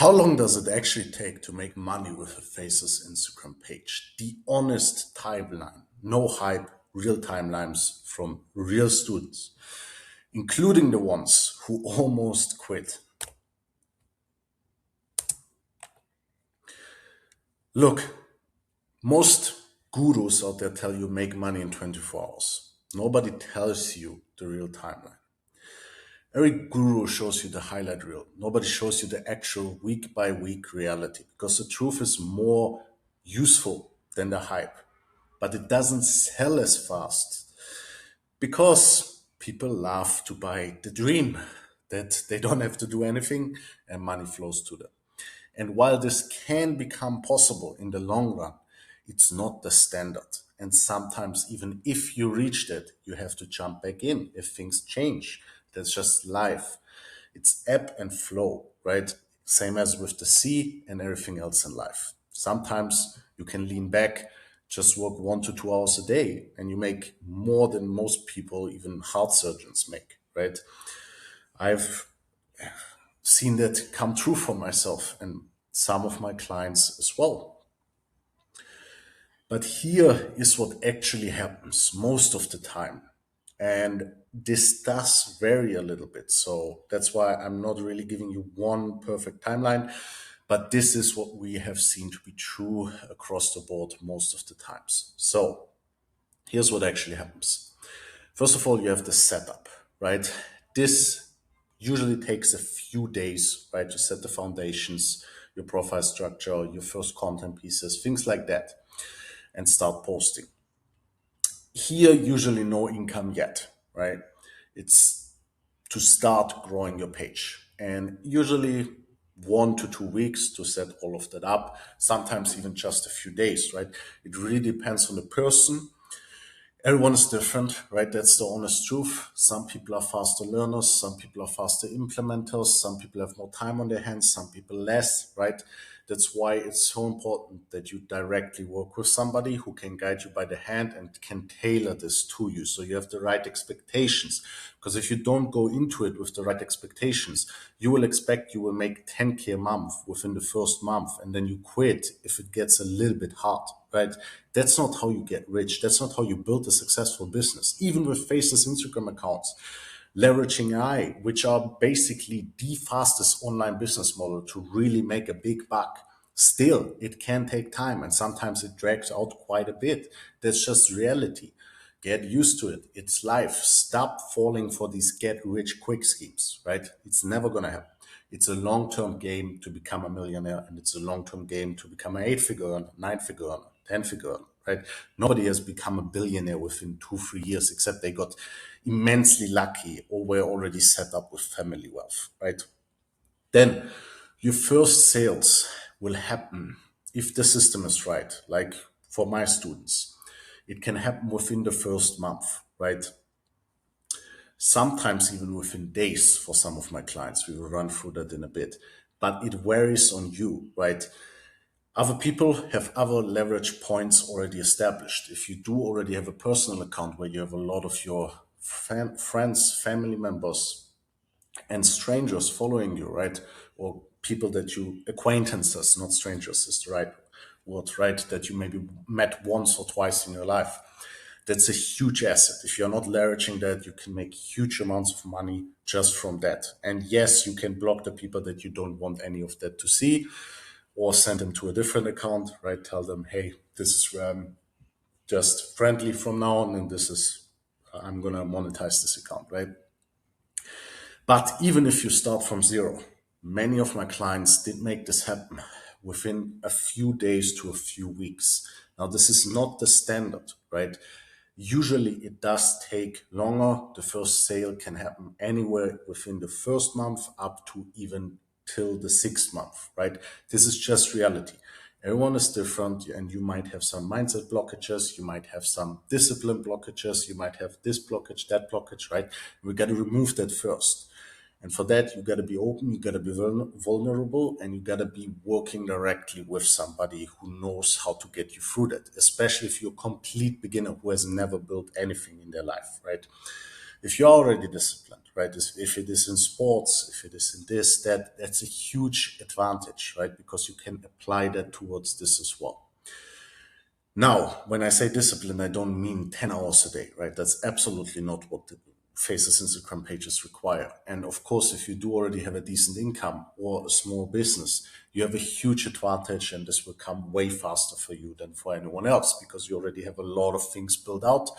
How long does it actually take to make money with a Faceless Instagram page? The honest timeline, no hype, real timelines from real students, including the ones who almost quit. Look, most gurus out there tell you make money in 24 hours. Nobody tells you the real timeline. Every guru shows you the highlight reel. Nobody shows you the actual week by week reality because the truth is more useful than the hype, but it doesn't sell as fast because people love to buy the dream that they don't have to do anything and money flows to them. And while this can become possible in the long run, it's not the standard. And sometimes, even if you reached it, you have to jump back in if things change. That's just life. It's ebb and flow, right? Same as with the sea and everything else in life. Sometimes you can lean back, just work 1 to 2 hours a day, and you make more than most people, even heart surgeons, make, right? I've seen that come true for myself and some of my clients as well. But here is what actually happens most of the time. And this does vary a little bit. So that's why I'm not really giving you one perfect timeline, but this is what we have seen to be true across the board most of the times. So here's what actually happens. First of all, you have the setup, right? This usually takes a few days, right, to set the foundations, your profile structure, your first content pieces, things like that, and start posting. Here, usually no income yet, right? It's to start growing your page. And usually 1 to 2 weeks to set all of that up, sometimes even just a few days, right? It really depends on the person. Everyone is different, right? That's the honest truth. Some people are faster learners, some people are faster implementers, some people have more time on their hands, some people less, right? That's why it's so important that you directly work with somebody who can guide you by the hand and can tailor this to you. So you have the right expectations. Because if you don't go into it with the right expectations, you will expect you will make 10K a month within the first month and then you quit if it gets a little bit hard, right? That's not how you get rich. That's not how you build a successful business. Even with faceless Instagram accounts, leveraging AI, which are basically the fastest online business model to really make a big buck. Still, it can take time and sometimes it drags out quite a bit. That's just reality. Get used to it. It's life. Stop falling for these get rich quick schemes, right? It's never going to happen. It's a long term game to become a millionaire, and it's a long term game to become an 8 figure earner, 9 figure earner, 10 figure earner, right? Nobody has become a billionaire within 2, 3 years, except they got immensely lucky or were already set up with family wealth, right? Then your first sales will happen if the system is right. Like for my students, it can happen within the first month, right? Sometimes even within days for some of my clients. We will run through that in a bit, but it varies on you, right? Other people have other leverage points already established. If you do already have a personal account where you have a lot of your friends, family members, and strangers following you, right? Or people that you, acquaintances, not strangers is the right word, right? That you maybe met once or twice in your life. That's a huge asset. If you're not leveraging that, you can make huge amounts of money just from that. And yes, you can block the people that you don't want any of that to see or send them to a different account, right? Tell them, hey, this is where I'm just friendly from now on, and this is, I'm going to monetize this account, right? But even if you start from zero, many of my clients did make this happen within a few days to a few weeks. Now, this is not the standard, right? Usually it does take longer. The first sale can happen anywhere within the first month up to even till the 6th month, right? This is just reality. Everyone is different, and you might have some mindset blockages, you might have some discipline blockages, you might have this blockage, that blockage, right? We got to remove that first. And for that, you got to be open, you got to be vulnerable, and you got to be working directly with somebody who knows how to get you through that, especially if you're a complete beginner who has never built anything in their life, right? If you're already disciplined, right? If it is in sports, if it is in this, that, that's a huge advantage, right? Because you can apply that towards this as well. Now, when I say discipline, I don't mean 10 hours a day, right? That's absolutely not what the Faceless Instagram pages require. And of course, if you do already have a decent income or a small business, you have a huge advantage, and this will come way faster for you than for anyone else because you already have a lot of things built out.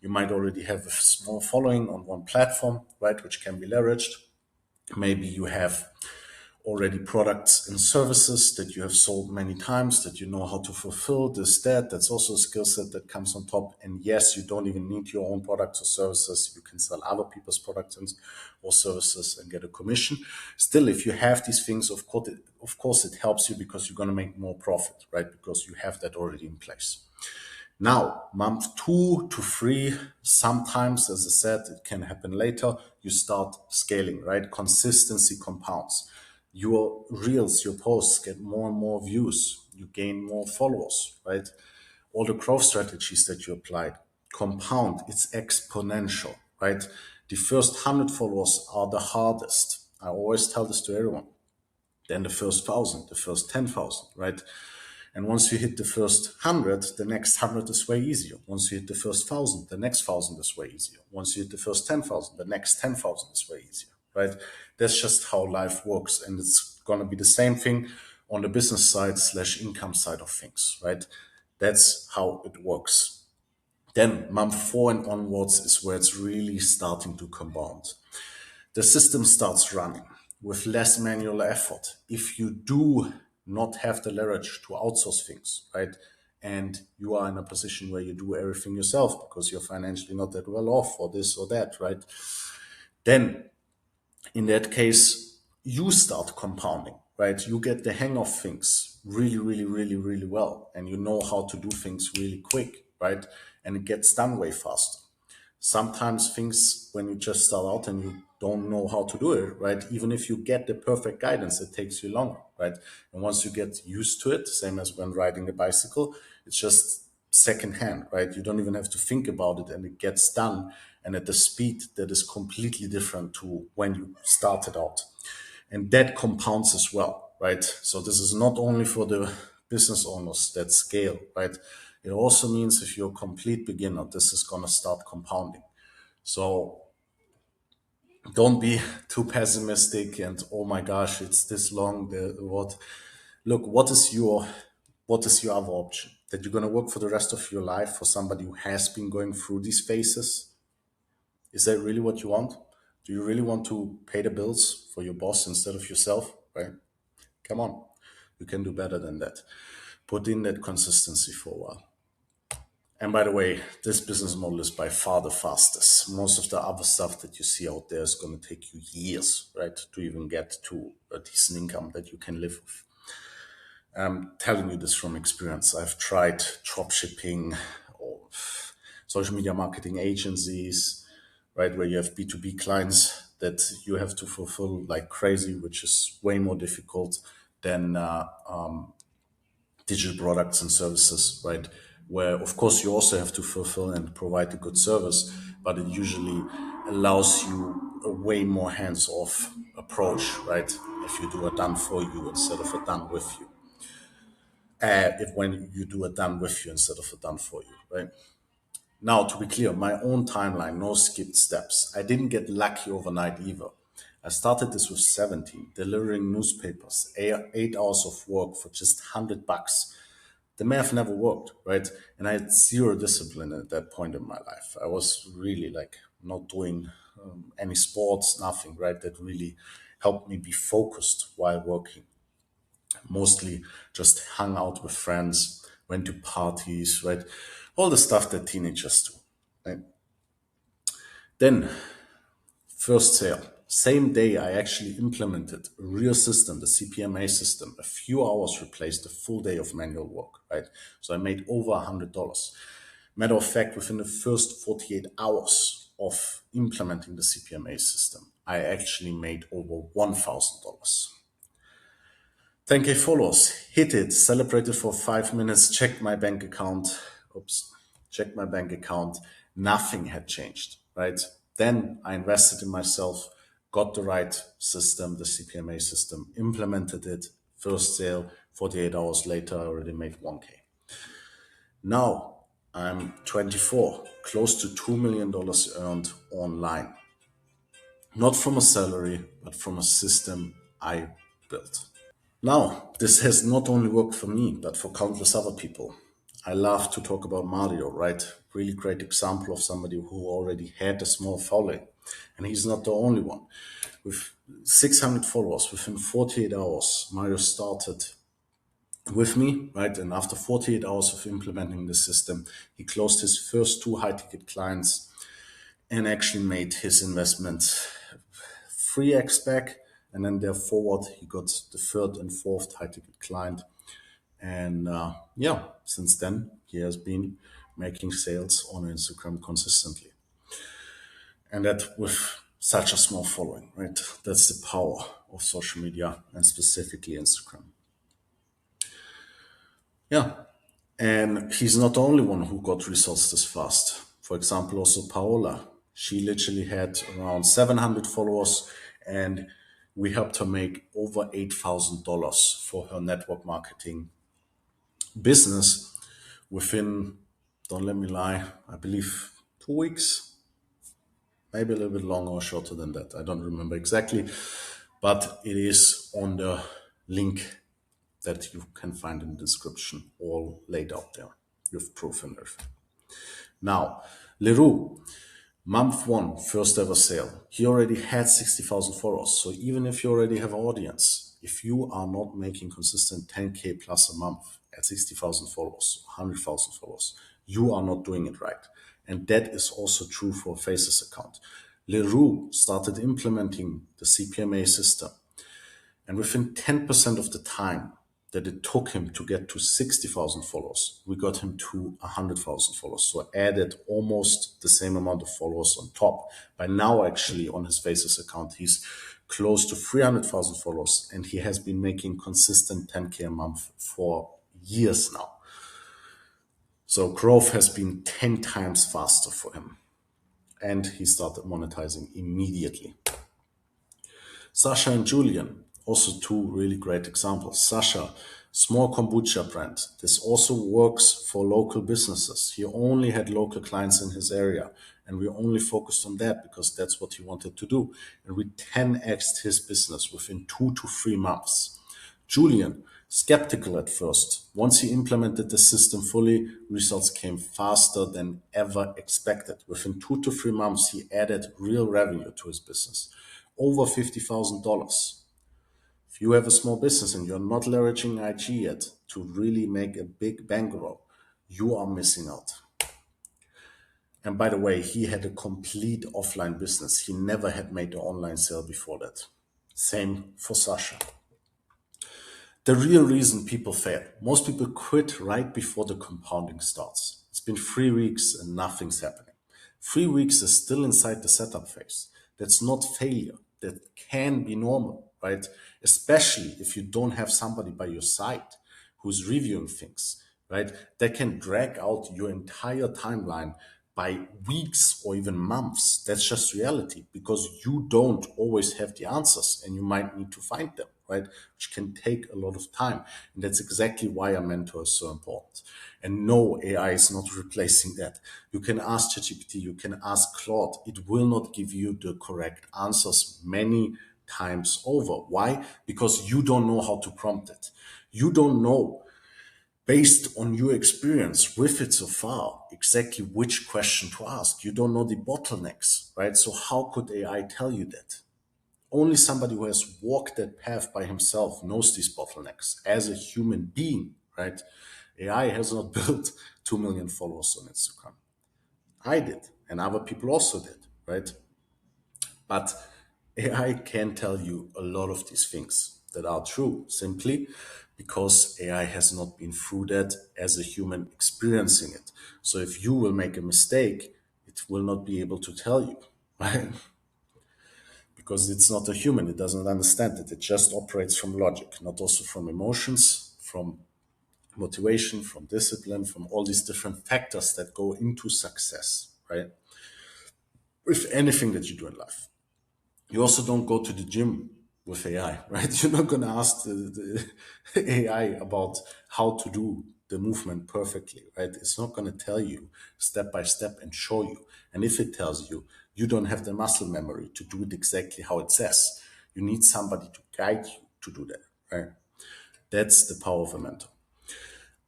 You might already have a small following on one platform, right, which can be leveraged. Maybe you have already products and services that you have sold many times that you know how to fulfill this, that. That's also a skill set that comes on top. And yes, you don't even need your own products or services. You can sell other people's products and or services and get a commission. Still, if you have these things, of course, it helps you because you're going to make more profit, right? Because you have that already in place. Now, month 2 to 3, sometimes, as I said, it can happen later, you start scaling, right? Consistency compounds. Your reels, your posts get more and more views. You gain more followers, right? All the growth strategies that you applied compound, it's exponential, right? The first 100 followers are the hardest. I always tell this to everyone. Then the first 1,000, the first 10,000, right? And once you hit the first 100, the next 100 is way easier. Once you hit the first 1,000, the next 1,000 is way easier. Once you hit the first 10,000, the next 10,000 is way easier, right? That's just how life works. And it's going to be the same thing on the business side / income side of things, right? That's how it works. Then month 4 and onwards is where it's really starting to compound. The system starts running with less manual effort. If you do not have the leverage to outsource things, right? And you are in a position where you do everything yourself because you're financially not that well off or this or that, right? Then in that case, you start compounding, right? You get the hang of things really, really, really, really well. And you know how to do things really quick, right? And it gets done way faster. Sometimes things, when you just start out and you don't know how to do it, right? Even if you get the perfect guidance, it takes you longer, right? And once you get used to it, same as when riding a bicycle, it's just secondhand, right? You don't even have to think about it and it gets done. And at the speed that is completely different to when you started out. And that compounds as well, right? So this is not only for the business owners that scale, right? It also means if you're a complete beginner, this is going to start compounding. So don't be too pessimistic and oh my gosh, it's this long. What? Look, what is your other option? That you're going to work for the rest of your life for somebody who has been going through these phases? Is that really what you want? Do you really want to pay the bills for your boss instead of yourself? Right? Come on, you can do better than that. Put in that consistency for a while. And by the way, this business model is by far the fastest. Most of the other stuff that you see out there is going to take you years, right, to even get to a decent income that you can live with. I'm telling you this from experience. I've tried drop shipping or social media marketing agencies, right, where you have B2B clients that you have to fulfill like crazy, which is way more difficult than digital products and services, right? Where, of course, you also have to fulfill and provide a good service, but it usually allows you a way more hands off approach, right? If you do a done for you instead of a done with you. If when you do a done with you instead of a done for you, right? Now, to be clear, my own timeline, no skipped steps. I didn't get lucky overnight either. I started this with 17, delivering newspapers, 8 hours of work for just $100. The math never worked, right? And I had zero discipline at that point in my life. I was really like not doing any sports, nothing, right? That really helped me be focused while working. Mostly just hung out with friends, went to parties, right? All the stuff that teenagers do, right? Then, first sale. Same day, I actually implemented a real system, the CPMA system. A few hours replaced a full day of manual work, right? So I made over $100. Matter of fact, within the first 48 hours of implementing the CPMA system, I actually made over $1,000. 10K followers, hit it, celebrated for 5 minutes, checked my bank account. Oops, checked my bank account. Nothing had changed, right? Then I invested in myself, got the right system, the CPMA system, implemented it, first sale, 48 hours later, I already made 1K. Now I'm 24, close to $2 million earned online, not from a salary, but from a system I built. Now, this has not only worked for me, but for countless other people. I love to talk about Mario, right? Really great example of somebody who already had a small following. And he's not the only one. With 600 followers, within 48 hours, Mario started with me, right? And after 48 hours of implementing the system, he closed his first two high ticket clients and actually made his investment 3x back. And then there forward, he got the third and fourth high ticket client. And yeah, since then, he has been making sales on Instagram consistently. And that with such a small following, right? That's the power of social media and specifically Instagram. Yeah. And he's not the only one who got results this fast. For example, also Paola. She literally had around 700 followers and we helped her make over $8,000 for her network marketing business within, don't let me lie, I believe 2 weeks, maybe a little bit longer or shorter than that. I don't remember exactly, but it is on the link that you can find in the description, all laid out there with proof and everything. Now, Leroux, month one, first ever sale. He already had 60,000 followers. So even if you already have an audience, if you are not making consistent 10K plus a month at 60,000 followers, 100,000 followers, you are not doing it right. And that is also true for a Faceless account. Leroux started implementing the CPMA system. And within 10% of the time that it took him to get to 60,000 followers, we got him to 100,000 followers. So added almost the same amount of followers on top. By now, actually, on his Faces account, he's close to 300,000 followers and he has been making consistent 10K a month for years now. So growth has been 10 times faster for him. And he started monetizing immediately. Sasha and Julian, also two really great examples. Sasha, small kombucha brand. This also works for local businesses. He only had local clients in his area, and we only focused on that because that's what he wanted to do. And we 10x'd his business within 2 to 3 months. Julian, skeptical at first. Once he implemented the system fully, results came faster than ever expected. Within 2 to 3 months, he added real revenue to his business, over $50,000. If you have a small business and you're not leveraging IG yet to really make a big bankroll, you are missing out. And by the way, he had a complete offline business. He never had made an online sale before that. Same for Sasha. The real reason people fail. Most people quit right before the compounding starts. It's been 3 weeks and nothing's happening. 3 weeks is still inside the setup phase. That's not failure. That can be normal, right? Especially if you don't have somebody by your side who's reviewing things, right? That can drag out your entire timeline by weeks or even months. That's just reality because you don't always have the answers and you might need to find them, right? Which can take a lot of time. And that's exactly why a mentor is so important. And no, AI is not replacing that. You can ask ChatGPT, you can ask Claude. It will not give you the correct answers many times over. Why? Because you don't know how to prompt it. You don't know, based on your experience with it so far, exactly which question to ask. You don't know the bottlenecks, right? So how could AI tell you that? Only somebody who has walked that path by himself knows these bottlenecks as a human being, right? AI has not built 2 million followers on Instagram. I did, and other people also did, right? But AI can tell you a lot of these things that are true simply because AI has not been through that as a human experiencing it. So if you will make a mistake, it will not be able to tell you, right? Because it's not a human, it doesn't understand it. It just operates from logic, not also from emotions, from motivation, from discipline, from all these different factors that go into success, right? with anything that you do in life. You also don't go to the gym with AI, right? You're not going to ask the AI about how to do the movement perfectly, right? It's not going to tell you step by step and show you. And if it tells you, you don't have the muscle memory to do it exactly how it says. You need somebody to guide you to do that, right? That's the power of a mentor.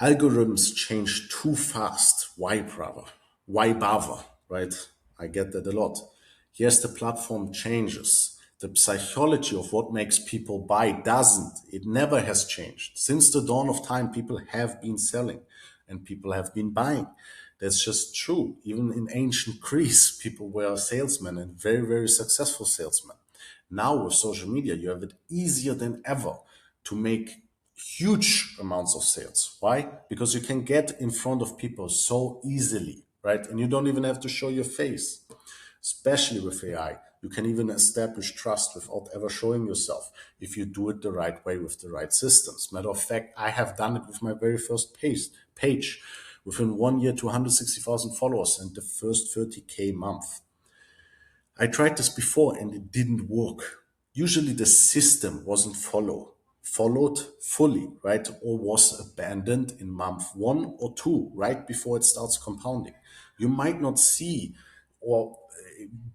Algorithms change too fast. Why, brother? Why bother? Right? I get that a lot. Yes, the platform changes. The psychology of what makes people buy doesn't. It never has changed. Since the dawn of time, people have been selling and people have been buying. That's just true. Even in ancient Greece, people were salesmen and very, very successful salesmen. Now with social media, you have it easier than ever to make huge amounts of sales. Why? Because you can get in front of people so easily, right? And you don't even have to show your face, especially with AI. You can even establish trust without ever showing yourself if you do it the right way with the right systems. Matter of fact, I have done it with my very first page within 1 year to 160,000 followers and the first 30K month. I tried this before and it didn't work. Usually the system wasn't followed fully, right? Or was abandoned in month 1 or 2, right before it starts compounding. You might not see or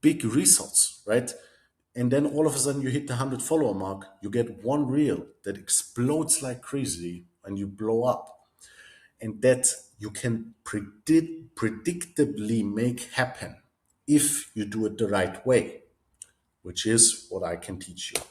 big results, right? And then all of a sudden you hit the 100 follower mark, you get one reel that explodes like crazy and you blow up. And that you can predictably make happen if you do it the right way, which is what I can teach you.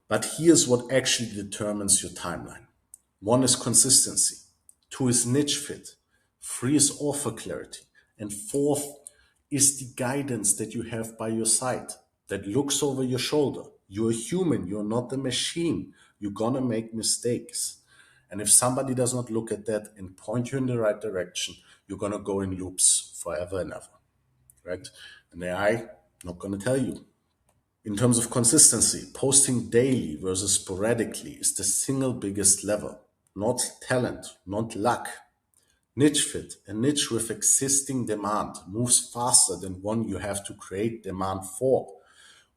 But here's what actually determines your timeline. One is consistency. Two is niche fit. Three is offer clarity. And fourth is the guidance that you have by your side that looks over your shoulder. You're a human. You're not a machine. You're going to make mistakes. And if somebody does not look at that and point you in the right direction, you're going to go in loops forever and ever, right? And AI, not going to tell you. In terms of consistency, posting daily versus sporadically is the single biggest lever, not talent, not luck. Niche fit, a niche with existing demand, moves faster than one you have to create demand for.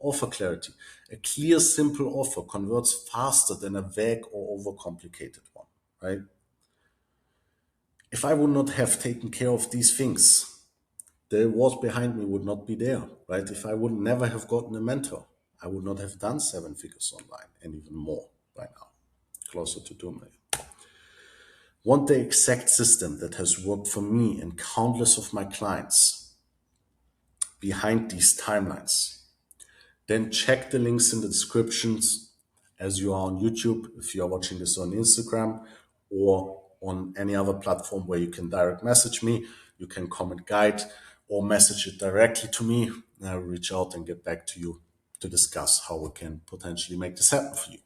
Offer clarity, a clear, simple offer converts faster than a vague or overcomplicated one, right? If I would not have taken care of these things, the what behind me would not be there, right? If I would never have gotten a mentor, I would not have done 7 figures online and even more by now, closer to 2 million. Want the exact system that has worked for me and countless of my clients behind these timelines? Then check the links in the descriptions as you are on YouTube, if you are watching this on Instagram or on any other platform where you can direct message me, you can comment guide or message it directly to me. And I'll reach out and get back to you to discuss how we can potentially make this happen for you.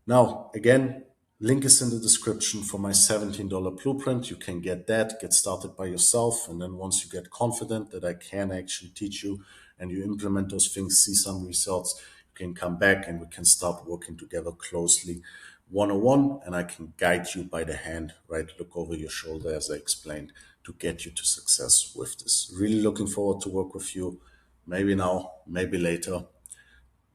Now, again, link is in the description for my $17 blueprint. You can get that, get started by yourself. And then once you get confident that I can actually teach you and you implement those things, see some results, you can come back and we can start working together closely one-on-one. And I can guide you by the hand, right? Look over your shoulder, as I explained, to get you to success with this. Really looking forward to work with you. Maybe now, maybe later.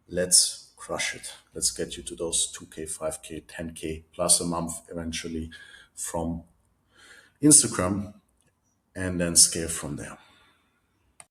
Let's crush it. Let's get you to those 2K, 5K, 10K plus a month eventually from Instagram and then scale from there.